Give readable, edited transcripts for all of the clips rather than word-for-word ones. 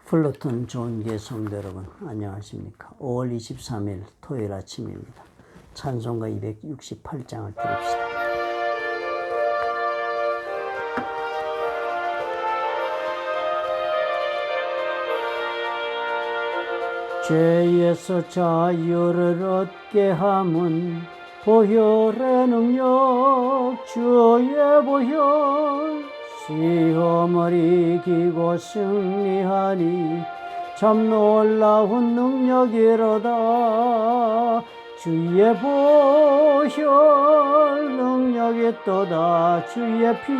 플루톤 좋은 교회 성도 여러분 안녕하십니까. 5월 23일 토요일 아침입니다. 찬송가 268장을 들읍시다. 죄에서 자유를 얻게 함은 보혈의 능력 주의 보혈 시험을 이기고 승리하니 참 놀라운 능력이로다. 주의 보혈 능력이 또다. 주의 피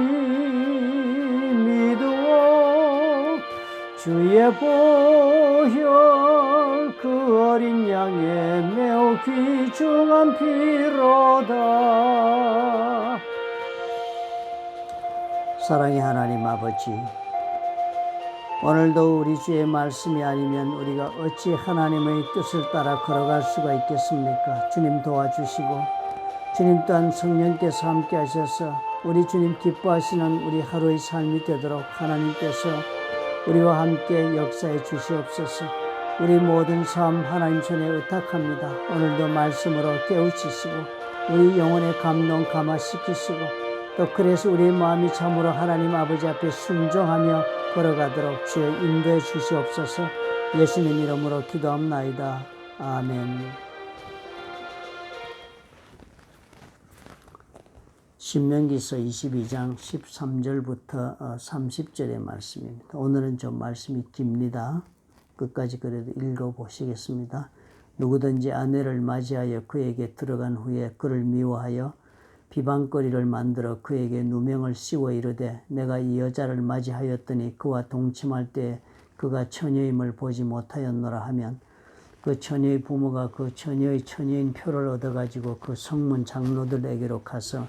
믿어 주의 보혈 그 어린 양의 매우 귀중한 피로다. 사랑의 하나님 아버지, 오늘도 우리 주의 말씀이 아니면 우리가 어찌 하나님의 뜻을 따라 걸어갈 수가 있겠습니까? 주님 도와주시고 주님 또한 성령께서 함께 하셔서 우리 주님 기뻐하시는 우리 하루의 삶이 되도록 하나님께서 우리와 함께 역사해 주시옵소서. 우리 모든 삶 하나님 손에 의탁합니다. 오늘도 말씀으로 깨우치시고 우리 영혼의 감동 감화시키시고 또 그래서 우리의 마음이 참으로 하나님 아버지 앞에 순종하며 걸어가도록 주여 인도해 주시옵소서. 예수님 이름으로 기도합나이다. 아멘. 신명기서 22장 13절부터 30절의 말씀입니다. 오늘은 좀 말씀이 깁니다. 끝까지 그래도 읽어보시겠습니다. 누구든지 아내를 맞이하여 그에게 들어간 후에 그를 미워하여 비방거리를 만들어 그에게 누명을 씌워 이르되 내가 이 여자를 맞이하였더니 그와 동침할 때 그가 처녀임을 보지 못하였노라 하면 그 처녀의 부모가 그 처녀의 처녀인 표를 얻어가지고 그 성문 장로들에게로 가서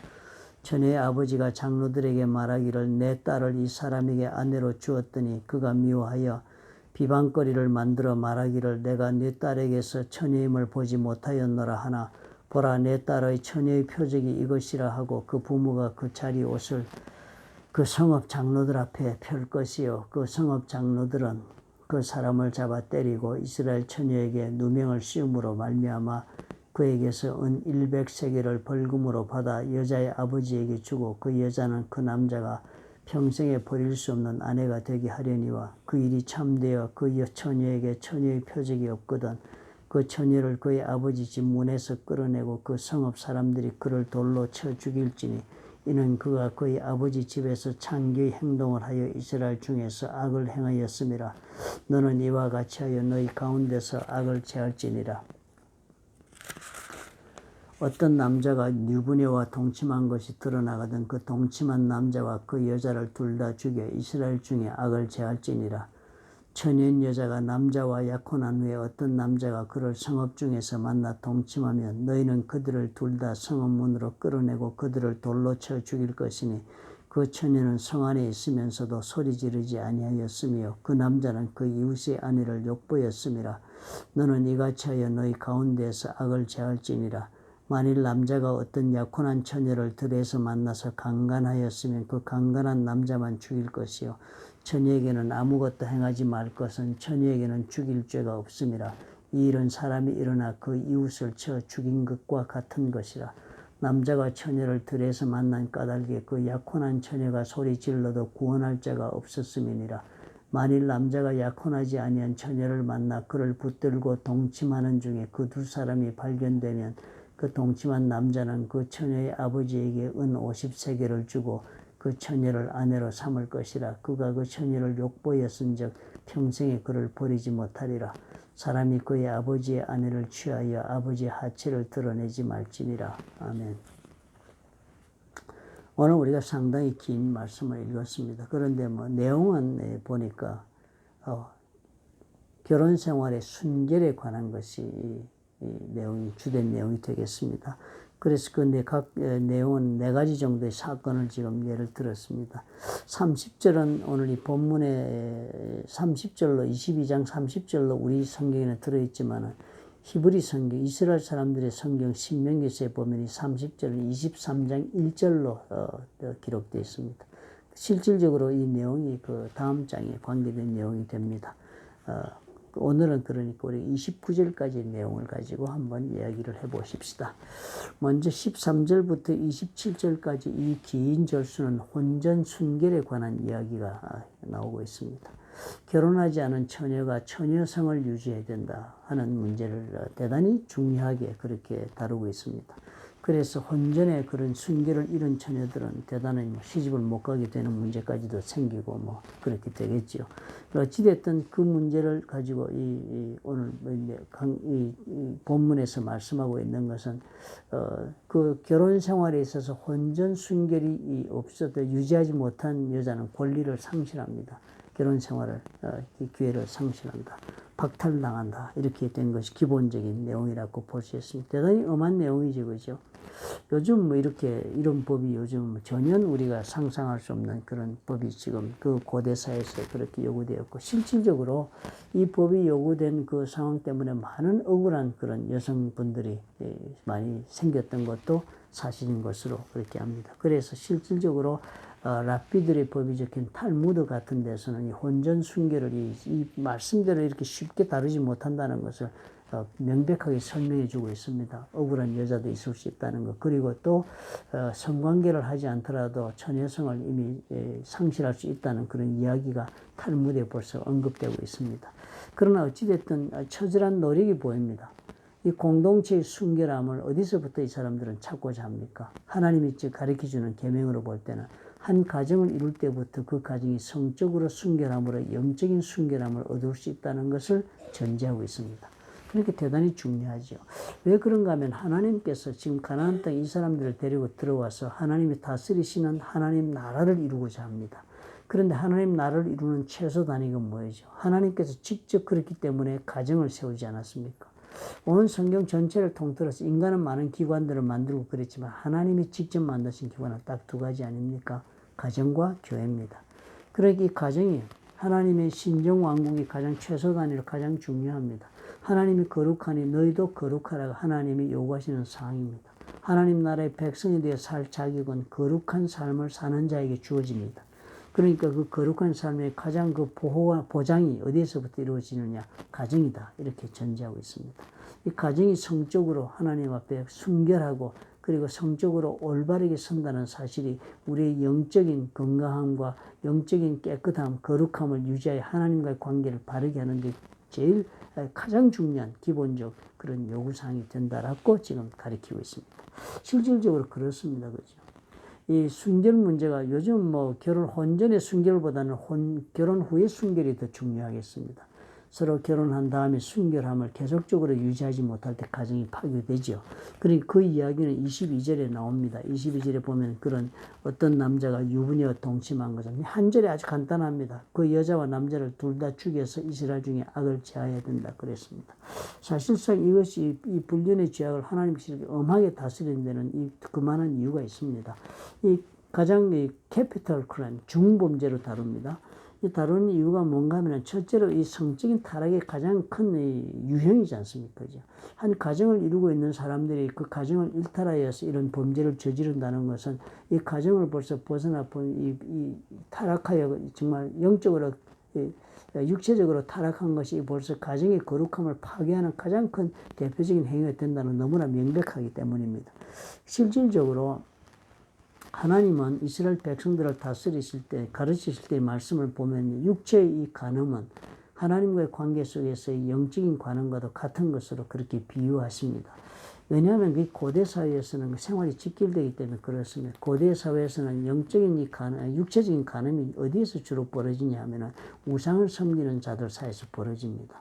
처녀의 아버지가 장로들에게 말하기를 내 딸을 이 사람에게 아내로 주었더니 그가 미워하여 비방거리를 만들어 말하기를 내가 네 딸에게서 처녀임을 보지 못하였노라 하나 보라 내 딸의 처녀의 표적이 이것이라 하고 그 부모가 그 자리 옷을 그 성읍 장로들 앞에 펼 것이요 그 성읍 장로들은 그 사람을 잡아 때리고 이스라엘 처녀에게 누명을 씌움으로 말미암아 그에게서 은 100세겔을 벌금으로 받아 여자의 아버지에게 주고 그 여자는 그 남자가 평생에 버릴 수 없는 아내가 되게 하려니와 그 일이 참되어 그 처녀에게 처녀의 표적이 없거든 그 처녀를 그의 아버지 집 문에서 끌어내고 그 성읍 사람들이 그를 돌로 쳐 죽일지니 이는 그가 그의 아버지 집에서 창기의 행동을 하여 이스라엘 중에서 악을 행하였음이라. 너는 이와 같이 하여 너희 가운데서 악을 제할지니라. 어떤 남자가 유부녀와 동침한 것이 드러나거든 그 동침한 남자와 그 여자를 둘 다 죽여 이스라엘 중에 악을 제할지니라. 처녀인 여자가 남자와 약혼한 후에 어떤 남자가 그를 성읍 중에서 만나 동침하면 너희는 그들을 둘 다 성읍 문으로 끌어내고 그들을 돌로 쳐 죽일 것이니 그 처녀는 성 안에 있으면서도 소리 지르지 아니하였으며 그 남자는 그 이웃의 아내를 욕보였음이라. 너는 이같이 하여 너희 가운데에서 악을 제할지니라. 만일 남자가 어떤 약혼한 처녀를 들에서 만나서 강간하였으면 그 강간한 남자만 죽일 것이요 처녀에게는 아무것도 행하지 말 것은 처녀에게는 죽일 죄가 없음이라. 이 일은 사람이 일어나 그 이웃을 쳐 죽인 것과 같은 것이라. 남자가 처녀를 들에서 만난 까닭에 그 약혼한 처녀가 소리 질러도 구원할 자가 없었음이니라. 만일 남자가 약혼하지 아니한 처녀를 만나 그를 붙들고 동침하는 중에 그 두 사람이 발견되면 그 동침한 남자는 그 처녀의 아버지에게 은 50세겔을 주고 그 처녀를 아내로 삼을 것이라. 그가 그 처녀를 욕보였은즉 평생에 그를 버리지 못하리라. 사람이 그의 아버지의 아내를 취하여 아버지의 하체를 드러내지 말지니라. 아멘. 오늘 우리가 상당히 긴 말씀을 읽었습니다. 그런데 내용은 보니까 결혼 생활의 순결에 관한 것이 이 내용이 주된 내용이 되겠습니다. 그래서 그 각 내용은 4가지 정도의 사건을 지금 예를 들었습니다. 30절은 오늘 이 본문의 30절로 22장 30절로 우리 성경에는 들어있지만 히브리 성경, 이스라엘 사람들의 성경 신명기서에 보면 이 30절은 23장 1절로 기록되어 있습니다. 실질적으로 이 내용이 그 다음 장에 관계된 내용이 됩니다. 오늘은 그러니까 우리 29절까지 내용을 가지고 한번 이야기를 해보십시다. 먼저 13절부터 27절까지 이 긴 절수는 혼전 순결에 관한 이야기가 나오고 있습니다. 결혼하지 않은 처녀가 처녀성을 유지해야 된다 하는 문제를 대단히 중요하게 그렇게 다루고 있습니다. 그래서 혼전의 그런 순결을 잃은 처녀들은 대단히 시집을 못 가게 되는 문제까지도 생기고 그렇게 되겠죠. 어찌됐든 그 문제를 가지고 오늘 이 본문에서 말씀하고 있는 것은 그 결혼 생활에 있어서 혼전 순결이 없어도 유지하지 못한 여자는 권리를 상실합니다. 결혼 생활을 기회를 상실한다. 박탈당한다. 이렇게 된 것이 기본적인 내용이라고 볼 수 있습니다. 대단히 엄한 내용이죠, 그죠? 요즘 이런 법이 요즘 전혀 우리가 상상할 수 없는 그런 법이 지금 그 고대사에서 그렇게 요구되었고, 실질적으로 이 법이 요구된 그 상황 때문에 많은 억울한 그런 여성분들이 많이 생겼던 것도 사실인 것으로 그렇게 합니다. 그래서 실질적으로 랍비들의 법이 적힌 탈무드 같은 데서는 이 혼전 순결을 이 말씀대로 이렇게 쉽게 다루지 못한다는 것을 명백하게 설명해 주고 있습니다. 억울한 여자도 있을 수 있다는 것. 그리고 또 성관계를 하지 않더라도 처녀성을 이미 상실할 수 있다는 그런 이야기가 탈무드에 벌써 언급되고 있습니다. 그러나 어찌됐든 처절한 노력이 보입니다. 이 공동체의 순결함을 어디서부터 이 사람들은 찾고자 합니까? 하나님이 가르쳐주는 계명으로 볼 때는 한 가정을 이룰 때부터 그 가정이 성적으로 순결함으로 영적인 순결함을 얻을 수 있다는 것을 전제하고 있습니다. 그러니까 대단히 중요하죠. 왜 그런가 하면 하나님께서 지금 가나안 땅에 이 사람들을 데리고 들어와서 하나님이 다스리시는 하나님 나라를 이루고자 합니다. 그런데 하나님 나라를 이루는 최소 단위가 뭐죠? 하나님께서 직접 그렇기 때문에 가정을 세우지 않았습니까? 온 성경 전체를 통틀어서 인간은 많은 기관들을 만들고 그랬지만 하나님이 직접 만드신 기관은 딱 두 가지 아닙니까? 가정과 교회입니다. 그러기 이 가정이 하나님의 신정왕국이 가장 최소 단위로 가장 중요합니다. 하나님이 거룩하니 너희도 거룩하라고 하나님이 요구하시는 사항입니다. 하나님 나라의 백성에 대해 살 자격은 거룩한 삶을 사는 자에게 주어집니다. 그러니까 그 거룩한 삶의 가장 그 보호와 보장이 어디에서부터 이루어지느냐? 가정이다. 이렇게 전제하고 있습니다. 이 가정이 성적으로 하나님 앞에 순결하고 그리고 성적으로 올바르게 선다는 사실이 우리의 영적인 건강함과 영적인 깨끗함, 거룩함을 유지하여 하나님과의 관계를 바르게 하는 게 제일 가장 중요한 기본적 그런 요구사항이 된다라고 지금 가르치고 있습니다. 실질적으로 그렇습니다. 그죠? 이 순결 문제가 요즘 결혼 혼전의 순결보다는 결혼 후의 순결이 더 중요하겠습니다. 서로 결혼한 다음에 순결함을 계속적으로 유지하지 못할 때 가정이 파괴되죠. 그러니까 그 이야기는 22절에 나옵니다. 22절에 보면 그런 어떤 남자가 유부녀와 동침한 것은 한 절에 아주 간단합니다. 그 여자와 남자를 둘 다 죽여서 이스라엘 중에 악을 제하여야 된다 그랬습니다. 사실상 이것이 이 불륜의 죄악을 하나님께서 엄하게 다스리는 데는 그만한 이유가 있습니다. 이 가장 캐피털 크라임, 중범죄로 다룹니다. 이 다루는 이유가 뭔가 하면 첫째로 이 성적인 타락의 가장 큰 유형이지 않습니까? 한 가정을 이루고 있는 사람들이 그 가정을 일탈하여서 이런 범죄를 저지른다는 것은 이 가정을 벌써 벗어나 이 타락하여 정말 영적으로 육체적으로 타락한 것이 벌써 가정의 거룩함을 파괴하는 가장 큰 대표적인 행위가 된다는 너무나 명백하기 때문입니다. 실질적으로 하나님은 이스라엘 백성들을 다스리실 때, 가르치실 때의 말씀을 보면 육체의 이 간음은 하나님과의 관계 속에서의 영적인 관음과도 같은 것으로 그렇게 비유하십니다. 왜냐하면 그 고대 사회에서는 생활이 직결되기 때문에 그렇습니다. 고대 사회에서는 영적인 육체적인 간음이 어디에서 주로 벌어지냐 하면 우상을 섬기는 자들 사이에서 벌어집니다.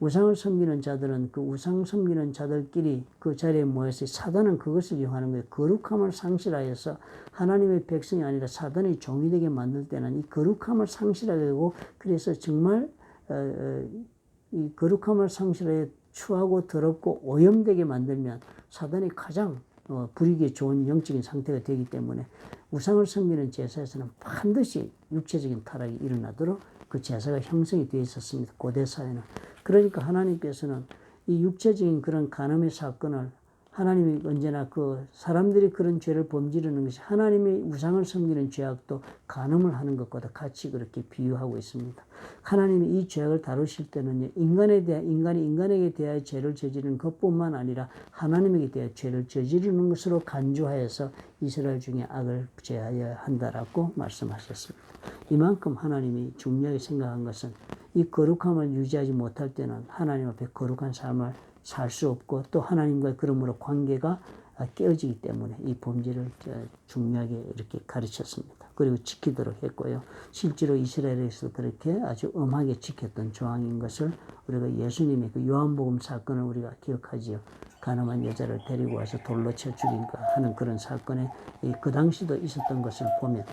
우상을 섬기는 자들은 그 우상 섬기는 자들끼리 그 자리에 모여서 사단은 그것을 이용하는 거예요. 거룩함을 상실하여서 하나님의 백성이 아니라 사단의 종이 되게 만들 때는 이 거룩함을 상실하게 되고 그래서 정말 이 거룩함을 상실하여 추하고 더럽고 오염되게 만들면 사단이 가장 불이기에 좋은 영적인 상태가 되기 때문에 우상을 섬기는 제사에서는 반드시 육체적인 타락이 일어나도록 그 제사가 형성이 되어 있었습니다. 고대 사회는. 그러니까 하나님께서는 이 육체적인 그런 간음의 사건을 하나님이 언제나 그 사람들이 그런 죄를 범지르는 것이 하나님의 우상을 섬기는 죄악도 간음을 하는 것과도 같이 그렇게 비유하고 있습니다. 하나님이 이 죄악을 다루실 때는요, 인간이 인간에게 대하여 죄를 저지르는 것뿐만 아니라 하나님에게 대하여 죄를 저지르는 것으로 간주하여서 이스라엘 중에 악을 제하여 한다라고 말씀하셨습니다. 이만큼 하나님이 중요하게 생각한 것은 이 거룩함을 유지하지 못할 때는 하나님 앞에 거룩한 삶을 살 수 없고 또 하나님과의 그러므로 관계가 깨어지기 때문에 이 범죄를 중요하게 이렇게 가르쳤습니다. 그리고 지키도록 했고요. 실제로 이스라엘에서 그렇게 아주 엄하게 지켰던 조항인 것을 우리가 예수님의 그 요한복음 사건을 우리가 기억하지요. 가늠한 여자를 데리고 와서 돌로 쳐 죽인가 하는 그런 사건에 그 당시도 있었던 것을 보면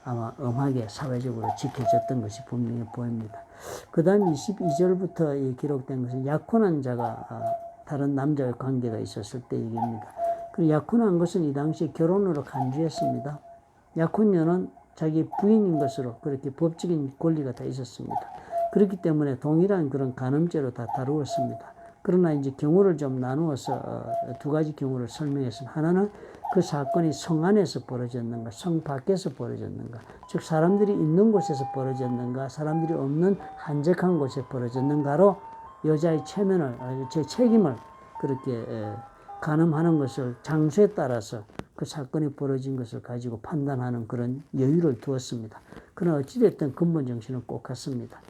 아마 엄하게 사회적으로 지켜졌던 것이 분명히 보입니다. 그 다음 22절부터 기록된 것은 약혼한 자가 다른 남자의 관계가 있었을 때 얘기입니다. 그 약혼한 것은 이 당시 결혼으로 간주했습니다. 약혼녀는 자기 부인인 것으로 그렇게 법적인 권리가 다 있었습니다. 그렇기 때문에 동일한 그런 간음죄로 다 다루었습니다. 그러나 이제 경우를 좀 나누어서 두 가지 경우를 설명했습니다. 하나는 그 사건이 성 안에서 벌어졌는가, 성 밖에서 벌어졌는가, 즉 사람들이 있는 곳에서 벌어졌는가, 사람들이 없는 한적한 곳에 벌어졌는가로 여자의 책임을 그렇게 간음하는 것을 장소에 따라서 그 사건이 벌어진 것을 가지고 판단하는 그런 여유를 두었습니다. 그러나 어찌됐든 근본 정신은 꼭 같습니다.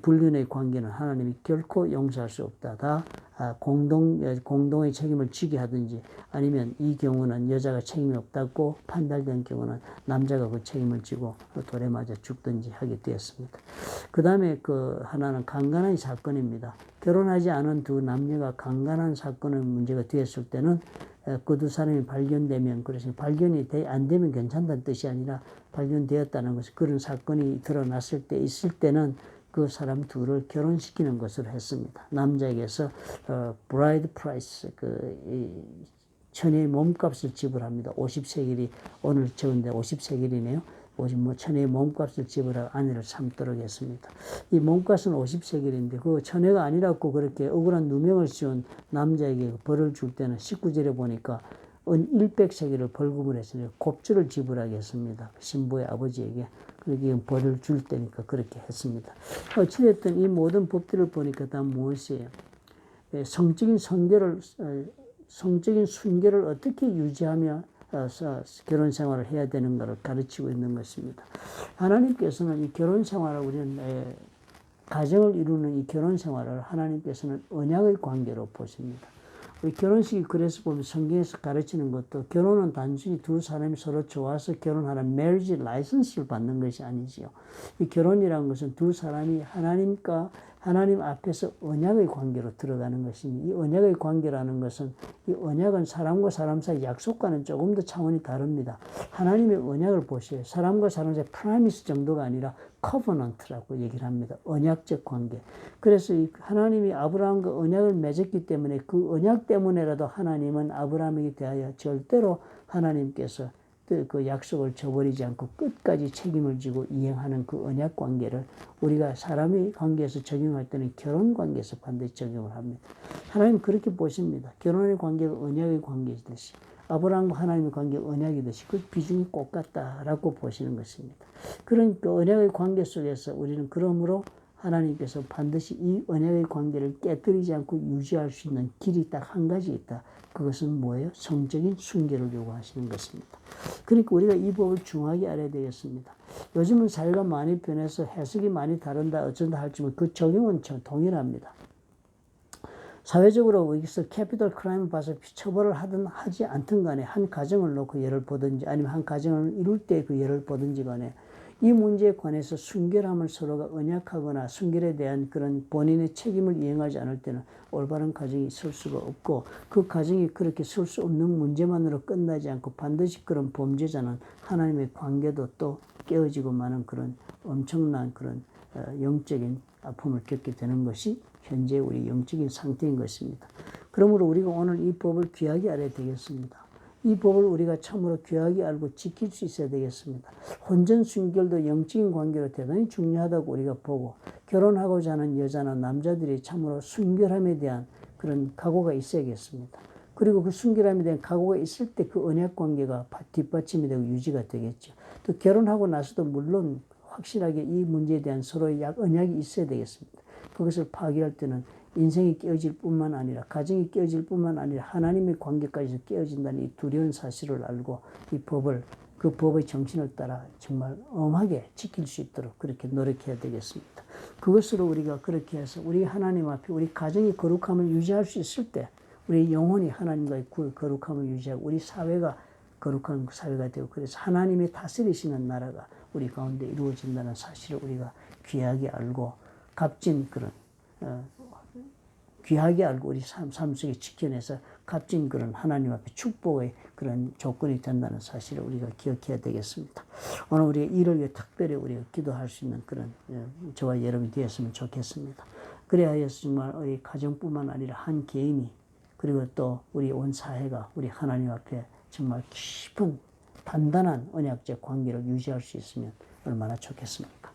불륜의 관계는 하나님이 결코 용서할 수 없다. 다 공동의 책임을 지게 하든지 아니면 이 경우는 여자가 책임이 없다고 판단된 경우는 남자가 그 책임을 지고 돌에 맞아 죽든지 하게 되었습니다. 그 다음에 그 하나는 강간의 사건입니다. 결혼하지 않은 두 남녀가 강간한 사건은 문제가 되었을 때는 그 두 사람이 발견되면, 그래서 발견이 안 되면 괜찮다는 뜻이 아니라 발견되었다는 것은 그런 사건이 드러났을 때 있을 때는 그 사람 둘을 결혼시키는 것으로 했습니다. 남자에게서 브라이드 프라이스, 처녀의 몸값을 지불합니다. 50세겔이 오늘 적은데 50세겔이네요. 처녀의 몸값을 지불하고 아내를 삼도록 했습니다. 이 몸값은 50세겔인데 그 처녀가 아니라고 그렇게 억울한 누명을 씌운 남자에게 벌을 줄 때는 19절에 보니까 은 100세겔을 벌금을 했으니 곱주를 지불하게 했습니다. 신부의 아버지에게. 그렇게 벌을 줄 때니까 그렇게 했습니다. 어찌됐든 이 모든 법들을 보니까 다 무엇이에요? 성적인 순결을 어떻게 유지하며 결혼 생활을 해야 되는가를 가르치고 있는 것입니다. 하나님께서는 이 결혼 생활을 우리는 가정을 이루는 이 결혼 생활을 하나님께서는 언약의 관계로 보십니다. 우리 결혼식이 그래서 보면 성경에서 가르치는 것도 결혼은 단순히 두 사람이 서로 좋아서 결혼하는 marriage license를 받는 것이 아니지요. 이 결혼이라는 것은 두 사람이 하나님 앞에서 언약의 관계로 들어가는 것이니 이 언약의 관계라는 것은 이 언약은 사람과 사람 사이 약속과는 조금 더 차원이 다릅니다. 하나님의 언약을 보셔요. 사람과 사람 사이 프라미스 정도가 아니라 커버넌트라고 얘기를 합니다. 언약적 관계. 그래서 이 하나님이 아브라함과 언약을 맺었기 때문에 그 언약 때문에라도 하나님은 아브라함에게 대하여 절대로 하나님께서 그 약속을 저버리지 않고 끝까지 책임을 지고 이행하는 그 언약 관계를 우리가 사람의 관계에서 적용할 때는 결혼 관계에서 반드시 적용을 합니다. 하나님 그렇게 보십니다. 결혼의 관계가 언약의 관계이듯이 아브라함과 하나님의 관계가 언약이듯이 그 비중이 꼭 같다라고 보시는 것입니다. 그런 그 언약의 관계 속에서 우리는 그러므로 하나님께서 반드시 이 언약의 관계를 깨뜨리지 않고 유지할 수 있는 길이 딱 한 가지 있다. 그것은 뭐예요? 성적인 순결을 요구하시는 것입니다. 그러니까 우리가 이 법을 중요하게 알아야 되겠습니다. 요즘은 사회가 많이 변해서 해석이 많이 다른다 어쩐다 할지만 그 적용은 동일합니다. 사회적으로 여기서 캐피털 크라임을 봐서 처벌을 하든 하지 않든 간에 한 가정을 놓고 예를 보든지 아니면 한 가정을 이룰 때 그 예를 보든지 간에 이 문제에 관해서 순결함을 서로가 언약하거나 순결에 대한 그런 본인의 책임을 이행하지 않을 때는 올바른 가정이 있을 수가 없고 그 가정이 그렇게 설 수 없는 문제만으로 끝나지 않고 반드시 그런 범죄자는 하나님의 관계도 또 깨어지고 마는 그런 엄청난 그런 영적인 아픔을 겪게 되는 것이 현재 우리 영적인 상태인 것입니다. 그러므로 우리가 오늘 이 법을 귀하게 알아야 되겠습니다. 이 법을 우리가 참으로 귀하게 알고 지킬 수 있어야 되겠습니다. 혼전 순결도 영적인 관계로 대단히 중요하다고 우리가 보고 결혼하고자 하는 여자나 남자들이 참으로 순결함에 대한 그런 각오가 있어야겠습니다. 그리고 그 순결함에 대한 각오가 있을 때 그 언약 관계가 뒷받침이 되고 유지가 되겠죠. 또 결혼하고 나서도 물론 확실하게 이 문제에 대한 서로의 언약이 있어야 되겠습니다. 그것을 파괴할 때는 인생이 깨어질 뿐만 아니라 가정이 깨어질 뿐만 아니라 하나님의 관계까지도 깨어진다는 이 두려운 사실을 알고 이 법을 그 법의 정신을 따라 정말 엄하게 지킬 수 있도록 그렇게 노력해야 되겠습니다. 그것으로 우리가 그렇게 해서 우리 하나님 앞에 우리 가정이 거룩함을 유지할 수 있을 때 우리 영혼이 하나님과의 거룩함을 유지하고 우리 사회가 거룩한 사회가 되고 그래서 하나님이 다스리시는 나라가 우리 가운데 이루어진다는 사실을 우리가 귀하게 알고 값진 그런 귀하게 알고 우리 삶 속에 지켜내서 값진 그런 하나님 앞에 축복의 그런 조건이 된다는 사실을 우리가 기억해야 되겠습니다. 오늘 우리가 이를 위해 특별히 우리가 기도할 수 있는 그런 저와 여러분이 되었으면 좋겠습니다. 그래야 해서 정말 우리 가정뿐만 아니라 한 개인이 그리고 또 우리 온 사회가 우리 하나님 앞에 정말 깊은 단단한 언약적 관계를 유지할 수 있으면 얼마나 좋겠습니까?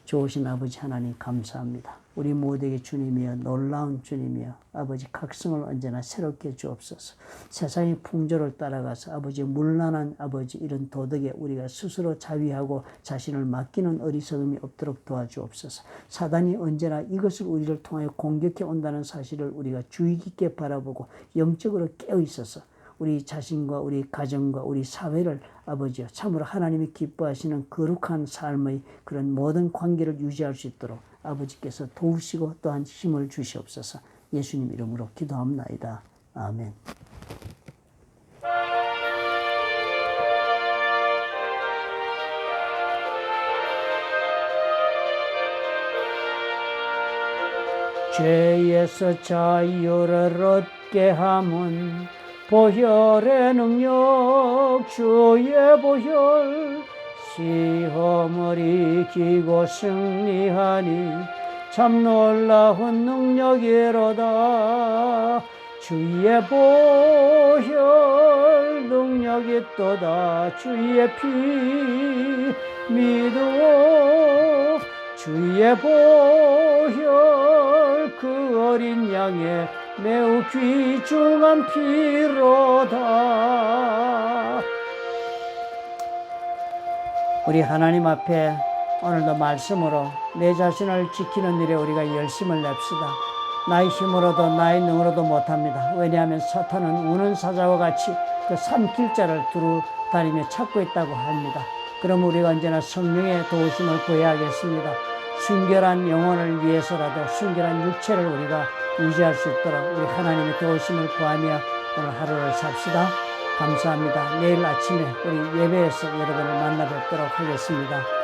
좋으신 아버지 하나님 감사합니다. 우리 모두에게 주님이여 놀라운 주님이여 아버지 각성을 언제나 새롭게 주옵소서. 세상의 풍조를 따라가서 아버지 문란한 아버지 이런 도덕에 우리가 스스로 자위하고 자신을 맡기는 어리석음이 없도록 도와주옵소서. 사단이 언제나 이것을 우리를 통하여 공격해 온다는 사실을 우리가 주의 깊게 바라보고 영적으로 깨어 있어서 우리 자신과 우리 가정과 우리 사회를 아버지여 참으로 하나님이 기뻐하시는 거룩한 삶의 그런 모든 관계를 유지할 수 있도록 아버지께서 도우시고 또한 힘을 주시옵소서. 예수님 이름으로 기도합나이다. 아멘. 죄에서 자유를 얻게 함은 보혈의 능력 주의 보혈 시험을 이기고 승리하니 참 놀라운 능력이로다. 주의 보혈 능력이 있도다. 주의 피 믿어 주의 보혈 그 어린 양의 매우 귀중한 피로다. 우리 하나님 앞에 오늘도 말씀으로 내 자신을 지키는 일에 우리가 열심을 냅시다. 나의 힘으로도 나의 능으로도 못합니다. 왜냐하면 사탄은 우는 사자와 같이 그 산길자를 두루 다니며 찾고 있다고 합니다. 그럼 우리가 언제나 성령의 도우심을 구해야 하겠습니다. 순결한 영혼을 위해서라도 순결한 육체를 우리가 유지할 수 있도록 우리 하나님의 도우심을 구하며 오늘 하루를 삽시다. 감사합니다. 내일 아침에 우리 예배에서 여러분을 만나 뵙도록 하겠습니다.